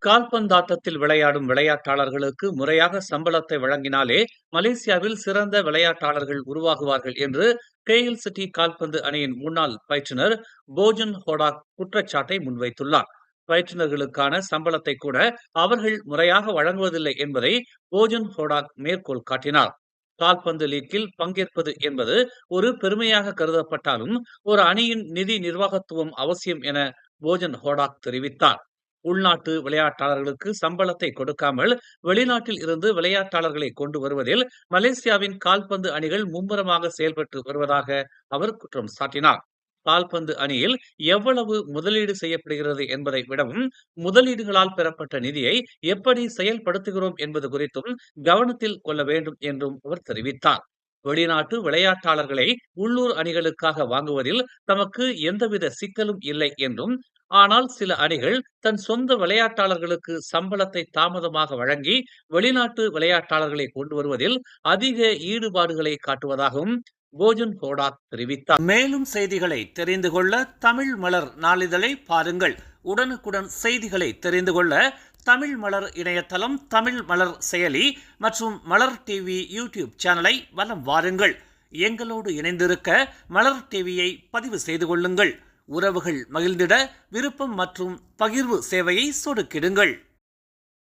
கால்பந்தாட்டத்தில் விளையாடும் விளையாட்டாளர்களுக்கு முறையாக சம்பளத்தை வழங்கினாலே மலேசியாவில் சிறந்த விளையாட்டாளர்கள் உருவாகுவார்கள் என்று கேஎல் சிட்டி கால்பந்து அணியின் முன்னாள் பயிற்றுனர் போஜன் ஹோடாக் குற்றச்சாட்டை முன்வைத்துள்ளார். பயிற்றுனர்களுக்கான சம்பளத்தை கூட அவர்கள் முறையாக வழங்குவதில்லை என்பதை போஜன் ஹோடாக் மேற்கோள் காட்டினார். கால்பந்து லீக்கில் பங்கேற்பது என்பது ஒரு பெருமையாக கருதப்பட்டாலும் ஒரு அணியின் நிதி நிர்வாகத்துவம் அவசியம் என போஜன் ஹோடாக் தெரிவித்தார். உள்நாட்டு விளையாட்டாளர்களுக்கு சம்பளத்தை கொடுக்காமல் வெளிநாட்டில் இருந்து விளையாட்டாளர்களை கொண்டு வருவதில் மலேசியாவின் கால்பந்து அணிகள் மும்முரமாக செயல்பட்டு வருவதாக அவர் குற்றம் சாட்டினார். கால்பந்து அணியில் எவ்வளவு முதலீடு செய்யப்படுகிறது என்பதை விடவும் முதலீடுகளால் பெறப்பட்ட நிதியை எப்படி செயல்படுத்துகிறோம் என்பது குறித்தும் கவனத்தில் கொள்ள வேண்டும் என்றும் அவர் தெரிவித்தார். வெளிநாட்டு விளையாட்டாளர்களை உள்ளூர் அணிகளுக்காக வாங்குவதில் தமக்கு எந்தவித சிக்கலும் இல்லை என்றும், ஆனால் சில அணிகள் தன் சொந்த விளையாட்டாளர்களுக்கு சம்பளத்தை தாமதமாக வழங்கி வெளிநாட்டு விளையாட்டாளர்களை கொண்டு வருவதில் அதிக ஈடுபாடுகளை காட்டுவதாகவும் போஜன் ஹோடாக் தெரிவித்தார். மேலும் செய்திகளை தெரிந்து கொள்ள தமிழ் மலர் நாளிதழை பாருங்கள். உடனுக்குடன் செய்திகளை தெரிந்து கொள்ள தமிழ் மலர் இணையதளம், தமிழ் மலர் செயலி மற்றும் மலர் டிவி யூடியூப் சேனலை வலம் வாருங்கள். எங்களோடு இணைந்திருக்க மலர் டிவியை பதிவு செய்து கொள்ளுங்கள். உறவுகள் மகிழ்ந்திட விருப்பம் மற்றும் பகிர்வு சேவையை சொடுக்கிடுங்கள்.